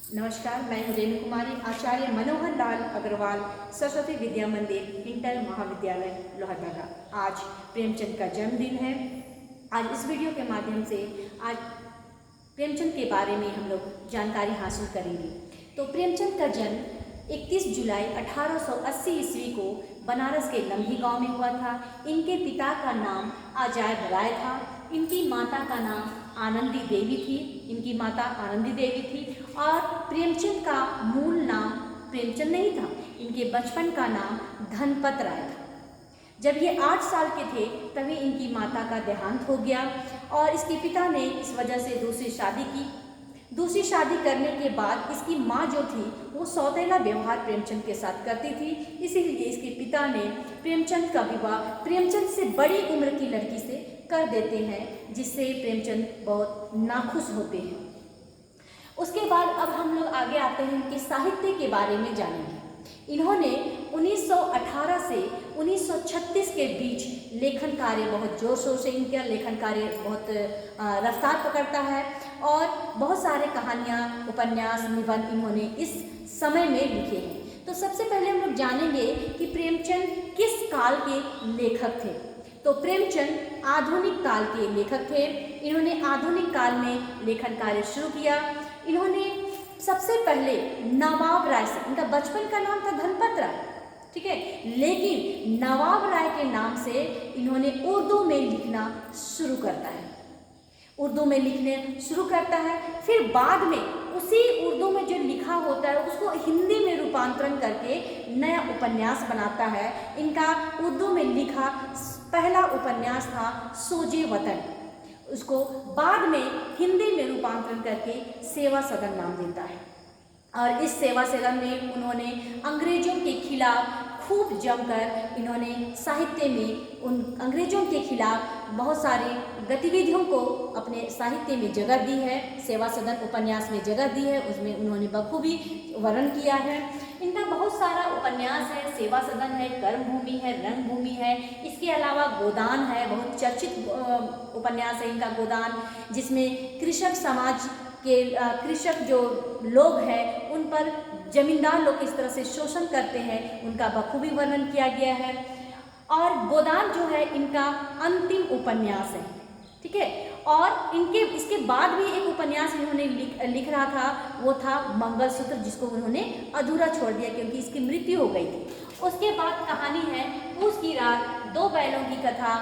नमस्कार, मैं हूँ रेणु कुमारी, आचार्य मनोहर लाल अग्रवाल, सरस्वती विद्या मंदिर, इंटर महाविद्यालय, लोहरदगा। आज प्रेमचंद का जन्मदिन है। आज इस वीडियो के माध्यम से आज प्रेमचंद के बारे में हम लोग जानकारी हासिल करेंगे। तो प्रेमचंद का जन्म 31 जुलाई 1880 ईस्वी को बनारस के लम्ही गांव में हुआ था। इनके पिता का नाम अजायब राय था। इनकी माता का नाम आनंदी देवी थी। इनकी माता आनंदी देवी थी और प्रेमचंद का मूल नाम प्रेमचंद नहीं था। इनके बचपन का नाम धनपत राय था। जब ये 8 साल के थे तभी इनकी माता का देहांत हो गया और इसके पिता ने इस वजह से दूसरी शादी की। दूसरी शादी करने के बाद इसकी माँ जो थी वो सौतेला व्यवहार प्रेमचंद के साथ करती थी। इसीलिए इसके पिता ने प्रेमचंद का विवाह प्रेमचंद से बड़ी उम्र की लड़की से कर देते हैं, जिससे प्रेमचंद बहुत नाखुश होते हैं। उसके बाद अब हम लोग आगे आते हैं कि साहित्य के बारे में जानेंगे। इन्होंने 1918 से 1936 के बीच लेखन कार्य बहुत जोर शोर से इनका लेखन कार्य बहुत रफ्तार पकड़ता है और बहुत सारे कहानियाँ, उपन्यास, निबंध इन्होंने इस समय में लिखे हैं। तो सबसे पहले हम लोग जानेंगे कि प्रेमचंद किस काल के लेखक थे। तो प्रेमचंद आधुनिक काल के लेखक थे। इन्होंने आधुनिक काल में लेखन कार्य शुरू किया। इन्होंने सबसे पहले नवाब राय से, इनका बचपन का नाम था धनपत राय, ठीक है, लेकिन नवाब राय के नाम से इन्होंने उर्दू में लिखना शुरू करता है। उर्दू में लिखने शुरू करता है। फिर बाद में उसी उर्दू में जो लिखा होता है उसको हिंदी में रूपांतरण करके नया उपन्यास बनाता है। इनका उर्दू में लिखा पहला उपन्यास था सोजे वतन। उसको बाद में हिंदी में रूपांतरण करके सेवा सदन नाम देता है और इस सेवा सदन में उन्होंने अंग्रेजों के खिलाफ खूब जमकर इन्होंने साहित्य में उन अंग्रेजों के खिलाफ बहुत सारी गतिविधियों को अपने साहित्य में जगह दी है। सेवा सदन उपन्यास में जगह दी है, उसमें उन्होंने बखूबी वर्णन किया है। इनका बहुत सारा उपन्यास है, सेवा सदन है, कर्मभूमि है, रंगभूमि है। इसके अलावा गोदान है, बहुत चर्चित उपन्यास है इनका गोदान, जिसमें कृषक समाज के कृषक जो लोग हैं उन पर जमींदार लोग किस तरह से शोषण करते हैं उनका बखूबी वर्णन किया गया है। और गोदान जो है इनका अंतिम उपन्यास है, ठीक है। और इनके इसके बाद भी एक उपन्यास इन्होंने लिख रहा था, वो था मंगलसूत्र, जिसको उन्होंने अधूरा छोड़ दिया क्योंकि इसकी मृत्यु हो गई थी। उसके बाद कहानी है पूस की रात, दो बैलों की कथा,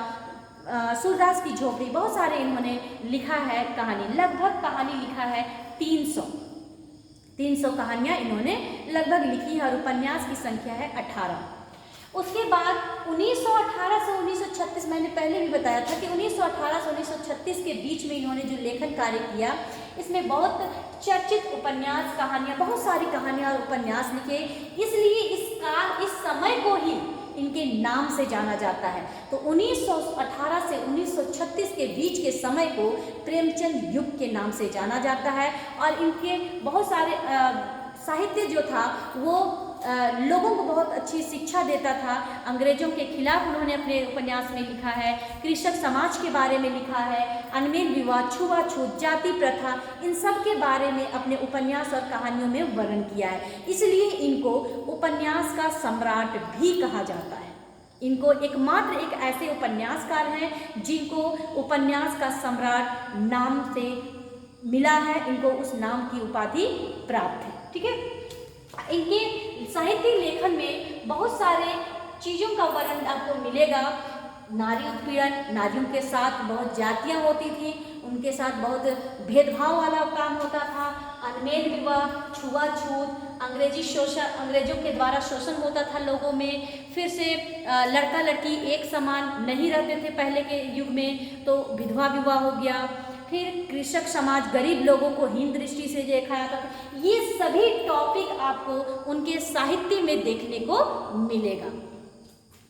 सूरदास की झोपड़ी, बहुत सारे इन्होंने लिखा है कहानी। लगभग कहानी लिखा है 300 कहानियाँ इन्होंने लगभग लिखी है और उपन्यास की संख्या है 18। उसके बाद 1918 से 1936, मैंने पहले भी बताया था कि 1918 से 1936 के बीच में इन्होंने जो लेखन कार्य किया, इसमें बहुत चर्चित उपन्यास, कहानियाँ, बहुत सारी कहानियाँ और उपन्यास लिखे। इसलिए इस समय को ही इनके नाम से जाना जाता है। तो 1918 से 1936 के बीच के समय को प्रेमचंद युग के नाम से जाना जाता है और इनके बहुत सारे साहित्य जो था वो लोगों को बहुत अच्छी शिक्षा देता था। अंग्रेजों के खिलाफ उन्होंने अपने उपन्यास में लिखा है, कृषक समाज के बारे में लिखा है, अनमेल विवाह, छुआछूत, जाति प्रथा, इन सब के बारे में अपने उपन्यास और कहानियों में वर्णन किया है। इसलिए इनको उपन्यास का सम्राट भी कहा जाता है। इनको एकमात्र एक ऐसे उपन्यासकार हैं जिनको उपन्यास का सम्राट नाम से मिला है, इनको उस नाम की उपाधि प्राप्त है, ठीक है। इनके साहित्य लेखन में बहुत सारे चीज़ों का वर्णन आपको मिलेगा। नारी उत्पीड़न, नारियों के साथ बहुत जातियाँ होती थी, उनके साथ बहुत भेदभाव वाला काम होता था, अनमेल विवाह, छुआछूत, अंग्रेजों के द्वारा शोषण होता था लोगों में। फिर से लड़का लड़की एक समान नहीं रहते थे पहले के युग में, तो विधवा विवाह हो गया। फिर कृषक समाज, गरीब लोगों को हीन दृष्टि से देखा जाता था। ये सभी टॉपिक आपको उनके साहित्य में देखने को मिलेगा।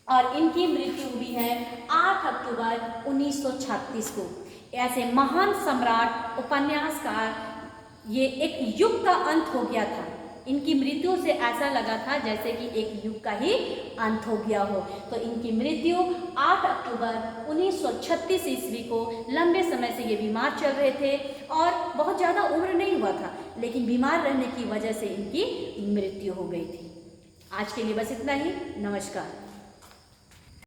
और इनकी मृत्यु हुई है 8 अक्टूबर 1936 को। ऐसे महान सम्राट, उपन्यासकार, ये एक युग का अंत हो गया था। इनकी मृत्यु से ऐसा लगा था जैसे कि एक युग का ही अंत हो गया हो। तो इनकी मृत्यु 8 अक्टूबर 1936 ईस्वी को, लंबे समय से ये बीमार चल रहे थे और बहुत ज़्यादा उम्र नहीं हुआ हुआ था, लेकिन बीमार रहने की वजह से इनकी मृत्यु हो गई थी। आज के लिए बस इतना ही। नमस्कार।